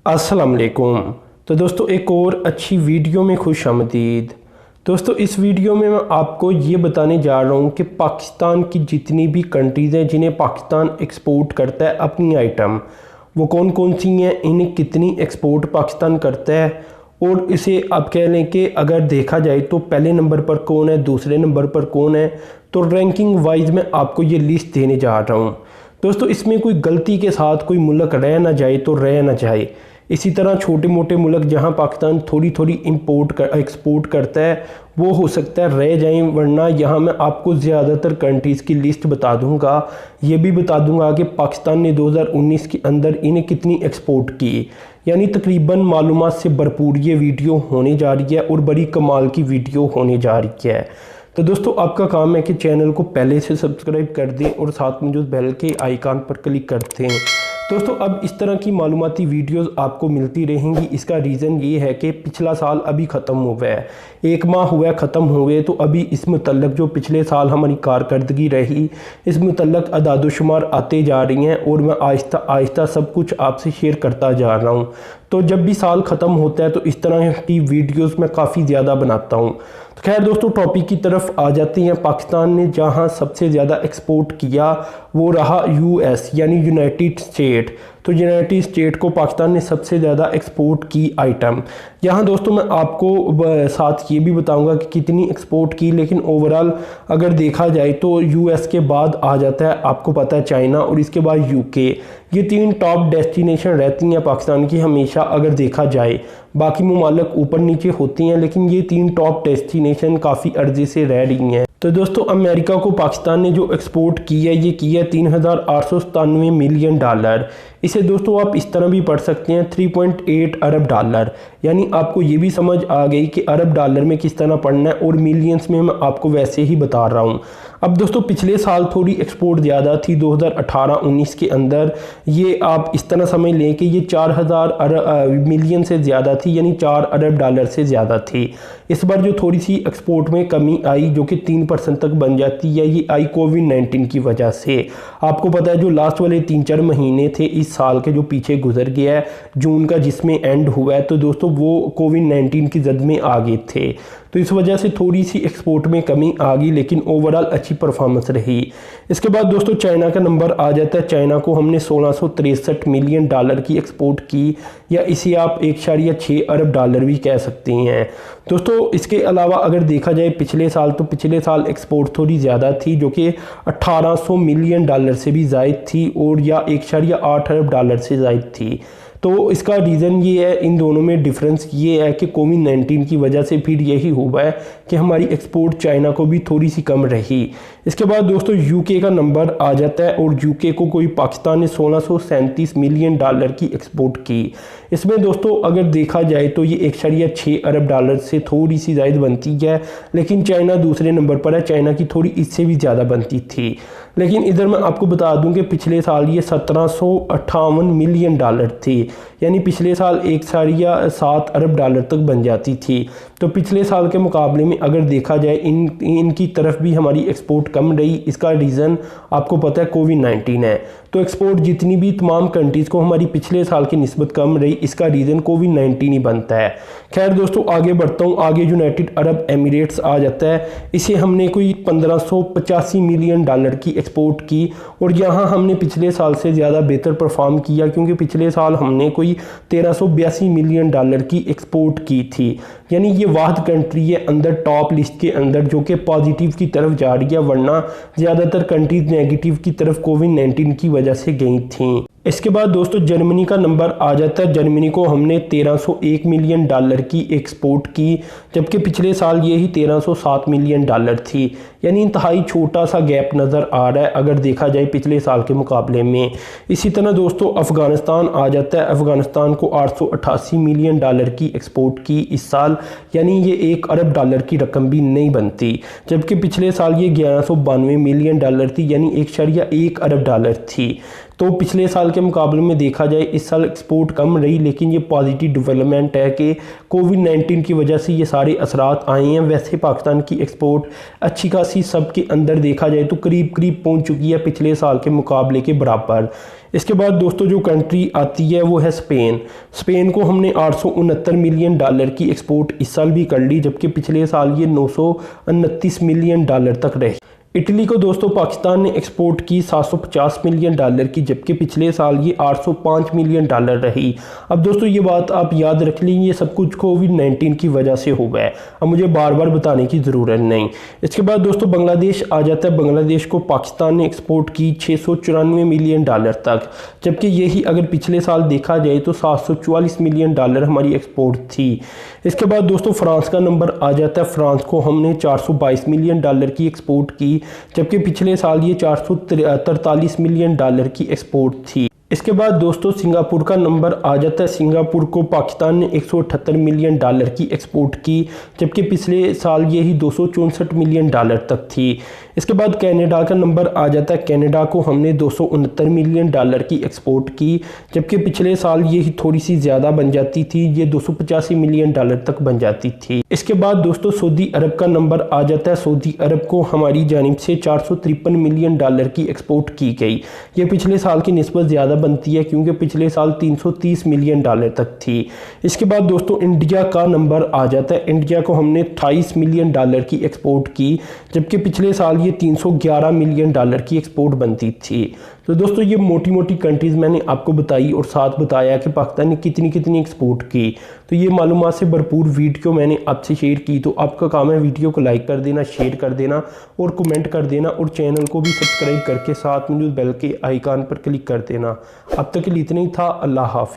अस्सलाम वालेकुम। तो दोस्तों एक और अच्छी वीडियो में खुश आमदीद। दोस्तों इस वीडियो में मैं आपको ये बताने जा रहा हूँ कि पाकिस्तान की जितनी भी कंट्रीज़ हैं जिन्हें पाकिस्तान एक्सपोर्ट करता है अपनी आइटम, वो कौन कौन सी हैं, इन्हें कितनी एक्सपोर्ट पाकिस्तान करता है, और इसे आप कह लें कि अगर देखा जाए तो पहले नंबर पर कौन है, दूसरे नंबर पर कौन है। तो रैंकिंग वाइज मैं आपको ये लिस्ट देने जा रहा हूँ। दोस्तों इसमें कोई गलती के साथ कोई मुल्क रह ना जाए तो रह ना जाए। इसी तरह छोटे मोटे मुल्क जहां पाकिस्तान थोड़ी थोड़ी एक्सपोर्ट करता है वो हो सकता है रह जाएं, वरना यहां मैं आपको ज़्यादातर कंट्रीज़ की लिस्ट बता दूंगा। ये भी बता दूंगा कि पाकिस्तान ने 2019 के अंदर इन्हें कितनी एक्सपोर्ट की। यानी तकरीबन मालूमात से भरपूर ये वीडियो होने जा रही है और बड़ी कमाल की वीडियो होने जा रही है। तो दोस्तों आपका काम है कि चैनल को पहले से सब्सक्राइब कर दें और साथ में जो बेल के आइकन पर क्लिक करते हैं। दोस्तों अब इस तरह की मालूमाती वीडियोस आपको मिलती रहेंगी। इसका रीज़न ये है कि पिछला साल अभी ख़त्म हुआ है, एक माह हुआ है ख़त्म हुए, तो अभी इस मुतल्लक जो पिछले साल हमारी कारकर्दगी रही इस मुतल्लक अदादोशुमार आते जा रही हैं और मैं आहिस्ता आहिस्ता सब कुछ आपसे शेयर करता जा रहा हूँ। तो जब भी साल ख़त्म होता है तो इस तरह की वीडियोस मैं काफ़ी ज़्यादा बनाता हूँ। तो खैर दोस्तों टॉपिक की तरफ आ जाते हैं। पाकिस्तान ने जहाँ सबसे ज़्यादा एक्सपोर्ट किया वो रहा यूएस यानी यूनाइटेड स्टेट। तो यूनाइटेड स्टेट को पाकिस्तान ने सबसे ज़्यादा एक्सपोर्ट की आइटम। यहाँ दोस्तों मैं आपको साथ ये भी बताऊंगा कि कितनी एक्सपोर्ट की, लेकिन ओवरऑल अगर देखा जाए तो यूएस के बाद आ जाता है आपको पता है चाइना, और इसके बाद यूके। ये तीन टॉप डेस्टिनेशन रहती हैं पाकिस्तान की हमेशा अगर देखा जाए। बाकी ममालिक ऊपर नीचे होती हैं लेकिन ये तीन टॉप डेस्टिनेशन काफ़ी अर्जे से रह रही हैं। तो दोस्तों अमेरिका को पाकिस्तान ने जो एक्सपोर्ट की है ये की है $3,897 मिलियन। इसे दोस्तों आप इस तरह भी पढ़ सकते हैं 3.8 अरब डॉलर। यानी आपको ये भी समझ आ गई कि अरब डॉलर में किस तरह पढ़ना है, और मिलियंस में मैं आपको वैसे ही बता रहा हूँ। अब दोस्तों पिछले साल थोड़ी एक्सपोर्ट ज़्यादा थी 2018-19 के अंदर। ये आप इस तरह समझ लें कि ये 4,000 मिलियन से ज़्यादा थी, यानी 4 अरब डॉलर से ज़्यादा थी। इस बार जो थोड़ी सी एक्सपोर्ट में कमी आई जो कि 3% तक बन जाती है, ये आई कोविड-19 की वजह से। आपको पता है जो लास्ट वाले 3-4 महीने थे इस साल के जो पीछे गुजर गया है, जून का जिसमें एंड हुआ है, तो दोस्तों वो कोविड-19 की जद में आ गए थे। तो इस वजह से थोड़ी सी एक्सपोर्ट में कमी आ गई, लेकिन ओवरऑल अच्छी परफॉर्मेंस रही। इसके बाद दोस्तों चाइना का नंबर आ जाता है। चाइना को हमने $1663 मिलियन की एक्सपोर्ट की, या इसे आप 1.6 अरब डॉलर भी कह सकते हैं। दोस्तों इसके अलावा अगर देखा जाए पिछले साल, तो पिछले साल एक्सपोर्ट थोड़ी ज़्यादा थी जो कि $1800 मिलियन से भी ज़ायद थी, और या 1.8 अरब डॉलर से ज़ायद थी। तो इसका रीज़न ये है, इन दोनों में डिफरेंस ये है कि कोविड-19 की वजह से फिर यही हुआ है कि हमारी एक्सपोर्ट चाइना को भी थोड़ी सी कम रही। इसके बाद दोस्तों यूके का नंबर आ जाता है, और यूके को कोई पाकिस्तान ने $1637 मिलियन की एक्सपोर्ट की। इसमें दोस्तों अगर देखा जाए तो ये 1.6 अरब डॉलर से थोड़ी सी ज़ायद बनती है, लेकिन चाइना दूसरे नंबर पर है। चाइना की थोड़ी इससे भी ज़्यादा बनती थी। लेकिन इधर मैं आपको बता दूं कि पिछले साल ये $1758 मिलियन थी, यानी पिछले साल 1.7 अरब डॉलर तक बन जाती थी। तो पिछले साल के मुकाबले में अगर देखा जाए इनकी तरफ भी हमारी एक्सपोर्ट कम रही। इसका रीज़न आपको पता है कोविड-19 है। तो एक्सपोर्ट जितनी भी तमाम कंट्रीज़ को हमारी पिछले साल की निस्बत कम रही, इसका रीज़न कोविड-19 ही बनता है। खैर दोस्तों आगे बढ़ता हूँ। आगे यूनाइटेड अरब एमिरेट्स आ जाता है। इसे हमने कोई $1585 मिलियन की एक्सपोर्ट की, और यहाँ हमने पिछले साल से ज़्यादा बेहतर परफॉर्म किया, क्योंकि पिछले साल हमने कोई $1382 मिलियन की एक्सपोर्ट की थी। यानी ये वाहद कंट्री है अंदर टॉप लिस्ट के अंदर जो कि पॉजिटिव की तरफ जा रही है, वरना ज़्यादातर कंट्रीज नेगेटिव की तरफ कोविड-19 की वजह से गई थी। इसके बाद दोस्तों जर्मनी का नंबर आ जाता है। जर्मनी को हमने $1301 मिलियन की एक्सपोर्ट की, जबकि पिछले साल ये ही $1307 मिलियन थी। यानी इंतहाई छोटा सा गैप नज़र आ रहा है अगर देखा जाए पिछले साल के मुकाबले में। इसी तरह दोस्तों अफ़गानिस्तान आ जाता है। अफ़गानिस्तान को $888 मिलियन की एक्सपोर्ट की इस साल, यानी ये 1 अरब डॉलर की रकम भी नहीं बनती, जबकि पिछले साल ये $1192 मिलियन थी, यानी 1.1 अरब डॉलर थी। तो पिछले साल के मुकाबले में देखा जाए इस साल एक्सपोर्ट कम रही, लेकिन ये पॉजिटिव डेवलपमेंट है कि कोविड-19 की वजह से ये सारे असरात आए हैं। वैसे पाकिस्तान की एक्सपोर्ट अच्छी खासी सबके अंदर देखा जाए तो करीब करीब पहुंच चुकी है पिछले साल के मुकाबले के बराबर। इसके बाद दोस्तों जो कंट्री आती है वो है स्पेन। स्पेन को हमने 869 मिलियन डॉलर की एक्सपोर्ट इस साल भी कर ली, जबकि पिछले साल ये 929 मिलियन डॉलर तक रही। इटली को दोस्तों पाकिस्तान ने एक्सपोर्ट की 750 मिलियन डॉलर की, जबकि पिछले साल ये 805 मिलियन डॉलर रही। अब दोस्तों ये बात आप याद रख लीजिए, ये सब कुछ कोविड-19 की वजह से हो गया है, अब मुझे बार बार बताने की ज़रूरत नहीं। इसके बाद दोस्तों बांग्लादेश आ जाता है। बांग्लादेश को पाकिस्तान ने एक्सपोर्ट की 694 मिलियन डॉलर तक, जबकि यही अगर पिछले साल देखा जाए तो 744 मिलियन डॉलर हमारी एक्सपोर्ट थी। इसके बाद दोस्तों फ्रांस का नंबर आ जाता है। फ्रांस को हमने 422 मिलियन डॉलर की एक्सपोर्ट की, जबकि पिछले साल ये 443 मिलियन डॉलर की एक्सपोर्ट थी। इसके बाद दोस्तों सिंगापुर का नंबर आ जाता है। सिंगापुर को पाकिस्तान ने 178 मिलियन डॉलर की एक्सपोर्ट की, जबकि पिछले साल यही 264 मिलियन डॉलर तक थी। इसके बाद कनाडा का नंबर आ जाता है। कनाडा को हमने 269 मिलियन डॉलर की एक्सपोर्ट की, जबकि पिछले साल यही थोड़ी सी ज़्यादा बन जाती थी, ये 285 मिलियन डॉलर तक बन जाती थी। इसके बाद दोस्तों सऊदी अरब का नंबर आ जाता है। सऊदी अरब को हमारी जानिब से 453 मिलियन डॉलर की एक्सपोर्ट की गई, ये पिछले साल की निस्बत ज़्यादा बनती है क्योंकि पिछले साल 330 मिलियन डॉलर तक थी। इसके बाद दोस्तों इंडिया का नंबर आ जाता है। इंडिया को हमने 28 मिलियन डॉलर की एक्सपोर्ट की, जबकि पिछले साल ये 311 मिलियन डॉलर की एक्सपोर्ट बनती थी। तो दोस्तों ये मोटी मोटी कंट्रीज़ मैंने आपको बताई और साथ बताया कि पाकिस्तान ने कितनी कितनी एक्सपोर्ट की। तो ये मालूमात से भरपूर वीडियो मैंने आपसे शेयर की, तो आपका काम है वीडियो को लाइक कर देना, शेयर कर देना और कमेंट कर देना, और चैनल को भी सब्सक्राइब करके साथ में जो बेल के आइकन पर क्लिक कर देना। अब तक के लिए इतना ही था। अल्लाह हाफिज़।